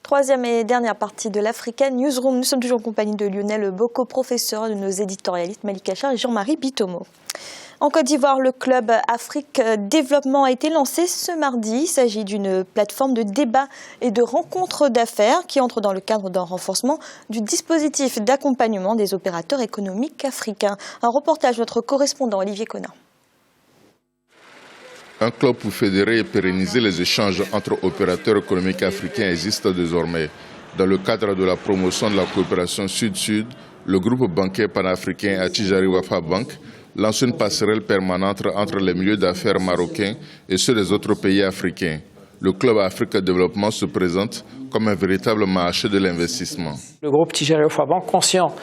Troisième et dernière partie de l'Africa Newsroom. Nous sommes toujours en compagnie de Lionel Boko, professeur, de nos éditorialistes Malika Char et Jean-Marie Bitomo. En Côte d'Ivoire, le club Afrique Développement a été lancé ce mardi. Il s'agit d'une plateforme de débat et de rencontres d'affaires qui entre dans le cadre d'un renforcement du dispositif d'accompagnement des opérateurs économiques africains. Un reportage de notre correspondant Olivier Conin. Un club pour fédérer et pérenniser les échanges entre opérateurs économiques africains existe désormais. Dans le cadre de la promotion de la coopération Sud-Sud, le groupe bancaire panafricain Attijari Wafa Bank lance une passerelle permanente entre les milieux d'affaires marocains et ceux des autres pays africains. Le club Afrique Développement se présente comme un véritable marché de l'investissement. Le groupe Attijari Wafa Bank, conscient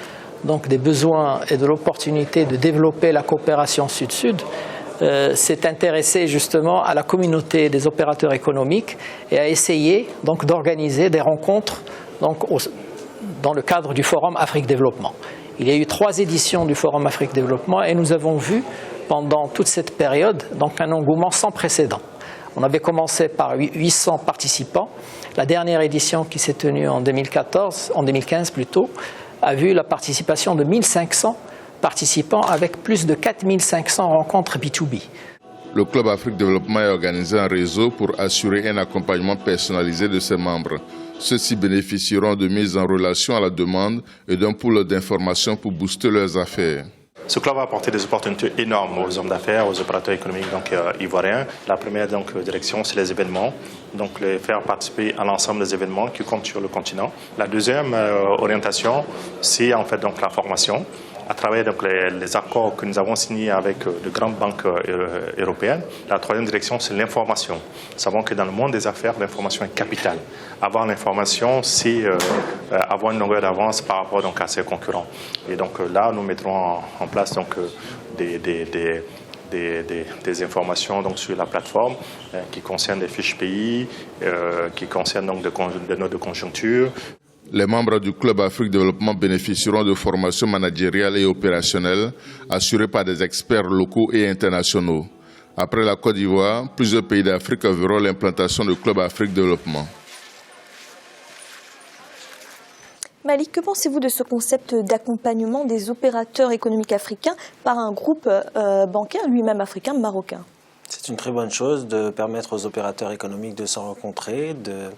donc des besoins et de l'opportunité de développer la coopération Sud-Sud, s'est intéressé justement à la communauté des opérateurs économiques et a essayé donc d'organiser des rencontres donc, dans le cadre du Forum Afrique Développement. Il y a eu 3 éditions du Forum Afrique Développement et nous avons vu pendant toute cette période donc, un engouement sans précédent. On avait commencé par 800 participants. La dernière édition qui s'est tenue en 2015 plutôt, a vu la participation de 1500 participants avec plus de 4500 rencontres B2B. Le Club Afrique Développement a organisé un réseau pour assurer un accompagnement personnalisé de ses membres. Ceux-ci bénéficieront de mise en relation à la demande et d'un pool d'informations pour booster leurs affaires. Ce club va apporter des opportunités énormes aux hommes d'affaires, aux opérateurs économiques ivoiriens. La première direction, c'est les événements, donc les faire participer à l'ensemble des événements qui comptent sur le continent. La deuxième orientation, c'est en fait donc la formation. À travers donc, les accords que nous avons signés avec de grandes banques européennes. La troisième direction, c'est l'information. Nous savons que dans le monde des affaires, l'information est capitale. Avoir l'information, c'est avoir une longueur d'avance par rapport donc, à ses concurrents. Et donc là, nous mettrons en place donc, des informations donc, sur la plateforme qui concernent des fiches pays, qui concernent donc, des notes de conjoncture. Les membres du Club Afrique Développement bénéficieront de formations managériales et opérationnelles assurées par des experts locaux et internationaux. Après la Côte d'Ivoire, plusieurs pays d'Afrique verront l'implantation du Club Afrique Développement. Malik, que pensez-vous de ce concept d'accompagnement des opérateurs économiques africains par un groupe bancaire, lui-même africain, marocain? C'est une très bonne chose de permettre aux opérateurs économiques de se rencontrer, de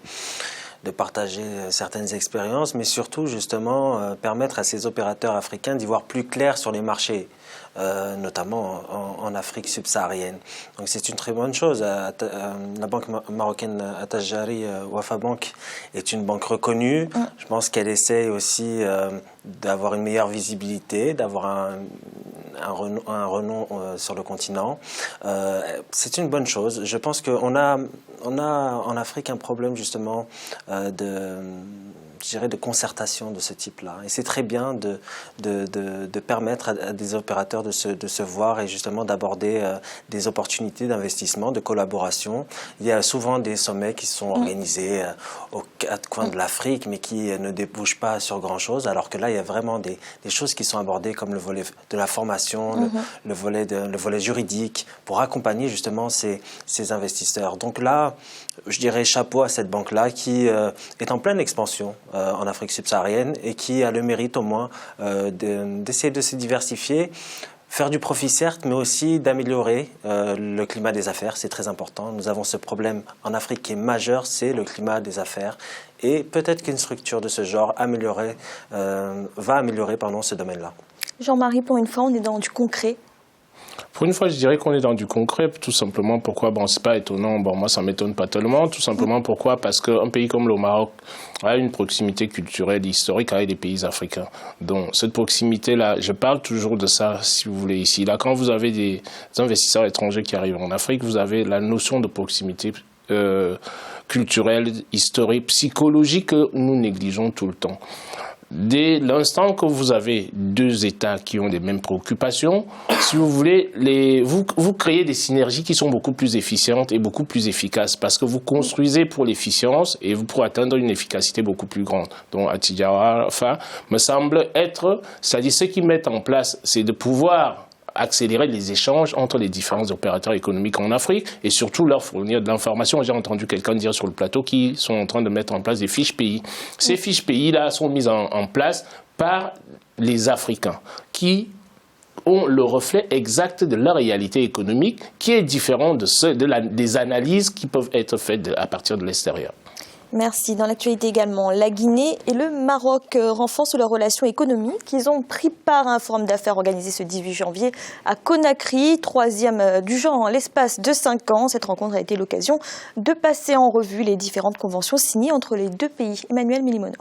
partager certaines expériences, mais surtout justement permettre à ces opérateurs africains d'y voir plus clair sur les marchés, notamment en Afrique subsaharienne. Donc c'est une très bonne chose. La banque marocaine Attijari Wafa Bank est une banque reconnue. Je pense qu'elle essaie aussi d'avoir une meilleure visibilité, d'avoir un renom sur le continent. C'est une bonne chose. Je pense qu'on a en Afrique un problème justement de concertation de ce type-là. Et c'est très bien de permettre à des opérateurs de se voir et justement d'aborder des opportunités d'investissement, de collaboration. Il y a souvent des sommets qui sont organisés aux 4 coins de l'Afrique, mais qui ne débouchent pas sur grand-chose, alors que là, il y a vraiment des choses qui sont abordées comme le volet de la formation, le volet juridique, pour accompagner justement ces investisseurs. Donc là, je dirais chapeau à cette banque-là qui est en pleine expansion en Afrique subsaharienne et qui a le mérite au moins d'essayer de se diversifier, faire du profit certes, mais aussi d'améliorer le climat des affaires, c'est très important. Nous avons ce problème en Afrique qui est majeur, c'est le climat des affaires. Et peut-être qu'une structure de ce genre va améliorer ce domaine-là. Jean-Marie, pour une fois, on est dans du concret. Pour une fois, je dirais qu'on est dans du concret, tout simplement. Pourquoi? Bon, c'est pas étonnant. Bon, moi, ça m'étonne pas tellement. Tout simplement, pourquoi? Parce qu'un pays comme le Maroc a une proximité culturelle, historique avec des pays africains. Donc, cette proximité-là, je parle toujours de ça, si vous voulez, ici. Là, quand vous avez des investisseurs étrangers qui arrivent en Afrique, vous avez la notion de proximité culturelle, historique, psychologique que nous négligeons tout le temps. Dès l'instant que vous avez 2 États qui ont les mêmes préoccupations, si vous voulez, vous créez des synergies qui sont beaucoup plus efficientes et beaucoup plus efficaces parce que vous construisez pour l'efficience et vous pourrez atteindre une efficacité beaucoup plus grande. Donc, Attijari Wafa me semble être, c'est-à-dire ce qu'ils mettent en place, c'est de pouvoir accélérer les échanges entre les différents opérateurs économiques en Afrique et surtout leur fournir de l'information. J'ai entendu quelqu'un dire sur le plateau qu'ils sont en train de mettre en place des fiches pays. Ces fiches pays-là sont mises en place par les Africains qui ont le reflet exact de leur réalité économique qui est différent des analyses qui peuvent être faites à partir de l'extérieur. Merci. Dans l'actualité également, la Guinée et le Maroc renforcent leurs relations économiques. Ils ont pris part à un forum d'affaires organisé ce 18 janvier à Conakry, troisième du genre en l'espace de 5 ans. Cette rencontre a été l'occasion de passer en revue les différentes conventions signées entre les deux pays. Emmanuel Milimono.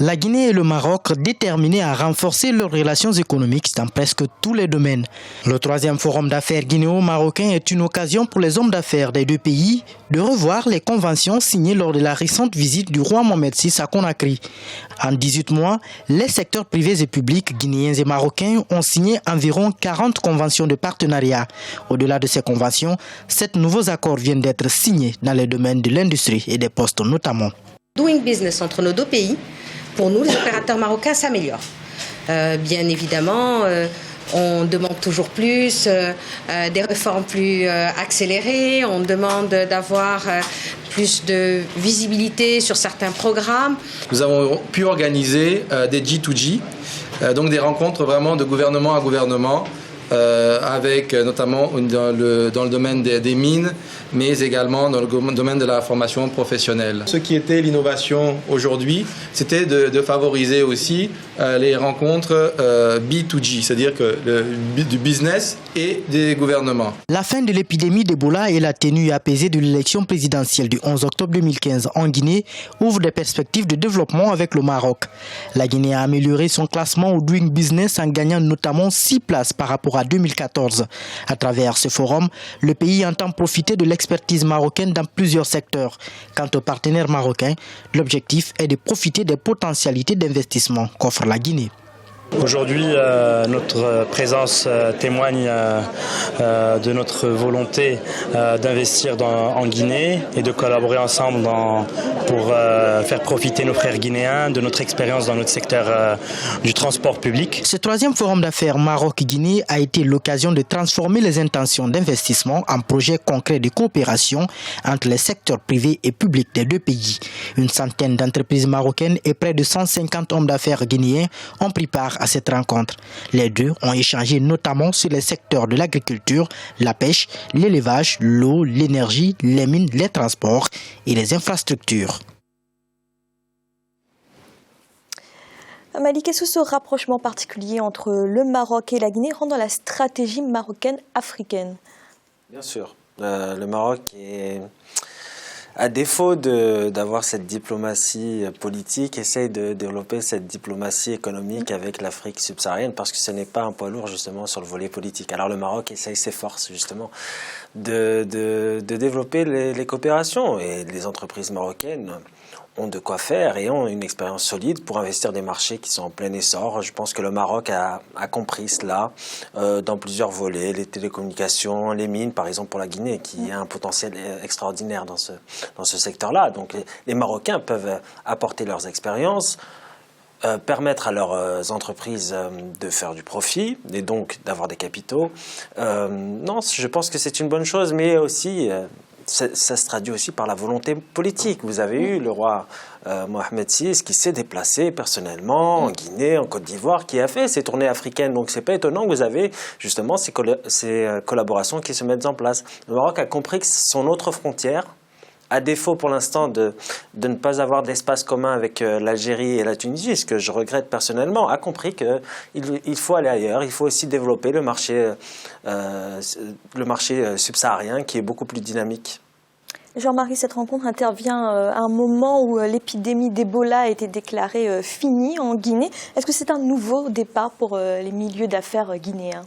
La Guinée et le Maroc déterminés à renforcer leurs relations économiques dans presque tous les domaines. Le troisième forum d'affaires guinéo-marocain est une occasion pour les hommes d'affaires des deux pays de revoir les conventions signées lors de la récente visite du roi Mohamed VI à Conakry. En 18 mois, les secteurs privés et publics guinéens et marocains ont signé environ 40 conventions de partenariat. Au-delà de ces conventions, 7 nouveaux accords viennent d'être signés dans les domaines de l'industrie et des postes notamment. Doing business entre nos deux pays, pour nous, les opérateurs marocains s'améliorent. Bien évidemment, on demande toujours plus, des réformes plus accélérées, on demande d'avoir plus de visibilité sur certains programmes. Nous avons pu organiser des G2G, donc des rencontres vraiment de gouvernement à gouvernement, avec notamment dans le domaine des mines, mais également dans le domaine de la formation professionnelle. Ce qui était l'innovation aujourd'hui, c'était de favoriser aussi les rencontres B2G, c'est-à-dire que du business et des gouvernements. La fin de l'épidémie d'Ebola et la tenue apaisée de l'élection présidentielle du 11 octobre 2015 en Guinée ouvrent des perspectives de développement avec le Maroc. La Guinée a amélioré son classement au Doing Business en gagnant notamment 6 places par rapport à 2014. À travers ce forum, le pays entend profiter de l'expertise marocaine dans plusieurs secteurs. Quant aux partenaires marocains, l'objectif est de profiter des potentialités d'investissement qu'offre la Guinée. Aujourd'hui, notre présence témoigne de notre volonté d'investir en Guinée et de collaborer ensemble pour faire profiter nos frères guinéens de notre expérience dans notre secteur du transport public. Ce troisième forum d'affaires Maroc-Guinée a été l'occasion de transformer les intentions d'investissement en projets concrets de coopération entre les secteurs privés et publics des deux pays. Une centaine d'entreprises marocaines et près de 150 hommes d'affaires guinéens ont pris part à cette rencontre. Les deux ont échangé notamment sur les secteurs de l'agriculture, la pêche, l'élevage, l'eau, l'énergie, les mines, les transports et les infrastructures. Malik, est-ce que ce rapprochement particulier entre le Maroc et la Guinée rend dans la stratégie marocaine-africaine? Bien sûr. Le Maroc est... À défaut d'avoir cette diplomatie politique, essaye de développer cette diplomatie économique avec l'Afrique subsaharienne parce que ce n'est pas un poids lourd justement sur le volet politique. Alors le Maroc s'efforce justement de développer les coopérations et les entreprises marocaines ont de quoi faire et ont une expérience solide pour investir des marchés qui sont en plein essor. Je pense que le Maroc a compris cela dans plusieurs volets, les télécommunications, les mines, par exemple pour la Guinée, qui a un potentiel extraordinaire dans ce secteur-là. Donc les Marocains peuvent apporter leurs expériences, permettre à leurs entreprises de faire du profit et donc d'avoir des capitaux. Non, je pense que c'est une bonne chose, mais aussi... Ça se traduit aussi par la volonté politique. Vous avez eu le roi Mohamed VI qui s'est déplacé personnellement en Guinée, en Côte d'Ivoire, qui a fait ses tournées africaines. Donc c'est pas étonnant que vous avez justement ces collaborations qui se mettent en place. Le Maroc a compris que son autre frontière, à défaut pour l'instant de ne pas avoir d'espace commun avec l'Algérie et la Tunisie, ce que je regrette personnellement, a compris qu'il faut aller ailleurs, il faut aussi développer le marché subsaharien qui est beaucoup plus dynamique. Jean-Marie, cette rencontre intervient à un moment où l'épidémie d'Ebola a été déclarée finie en Guinée. Est-ce que c'est un nouveau départ pour les milieux d'affaires guinéens ?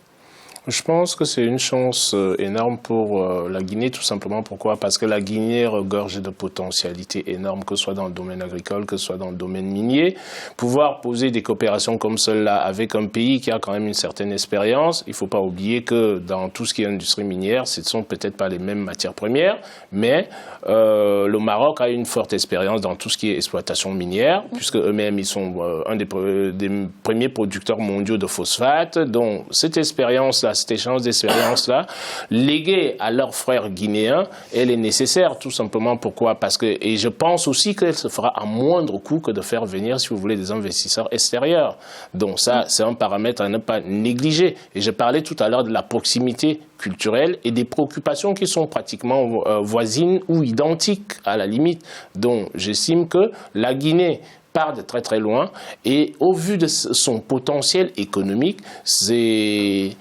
Je pense que c'est une chance énorme pour la Guinée, tout simplement. Pourquoi? Parce que la Guinée regorge de potentialités énormes, que ce soit dans le domaine agricole, que ce soit dans le domaine minier. Pouvoir poser des coopérations comme celle-là avec un pays qui a quand même une certaine expérience, il ne faut pas oublier que dans tout ce qui est industrie minière, ce ne sont peut-être pas les mêmes matières premières, mais le Maroc a une forte expérience dans tout ce qui est exploitation minière, puisque eux-mêmes, ils sont un des premiers producteurs mondiaux de phosphate. Donc, cette expérience-là, cet échange d'expérience-là, léguée à leurs frères guinéens, elle est nécessaire, tout simplement. Pourquoi? Parce que, et je pense aussi qu'elle se fera à moindre coût que de faire venir, si vous voulez, des investisseurs extérieurs. Donc ça, c'est un paramètre à ne pas négliger. Et je parlais tout à l'heure de la proximité culturelle et des préoccupations qui sont pratiquement voisines ou identiques à la limite. Donc j'estime que la Guinée part de très très loin et au vu de son potentiel économique, c'est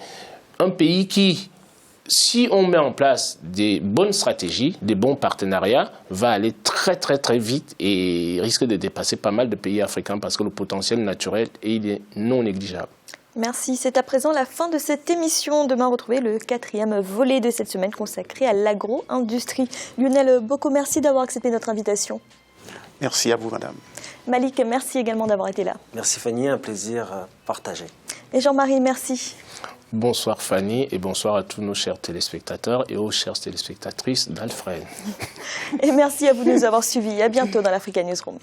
un pays qui, si on met en place des bonnes stratégies, des bons partenariats, va aller très très très vite et risque de dépasser pas mal de pays africains parce que le potentiel naturel il est non négligeable. Merci. C'est à présent la fin de cette émission. Demain, retrouvez le 4e volet de cette semaine consacré à l'agro-industrie. Lionel Boko, merci d'avoir accepté notre invitation. Merci à vous, madame. Malik, merci également d'avoir été là. Merci Fanny, un plaisir partagé. Et Jean-Marie, merci. Bonsoir Fanny et bonsoir à tous nos chers téléspectateurs et aux chères téléspectatrices d'Alfred. Et merci à vous de nous avoir suivis. À bientôt dans l'Africa Newsroom.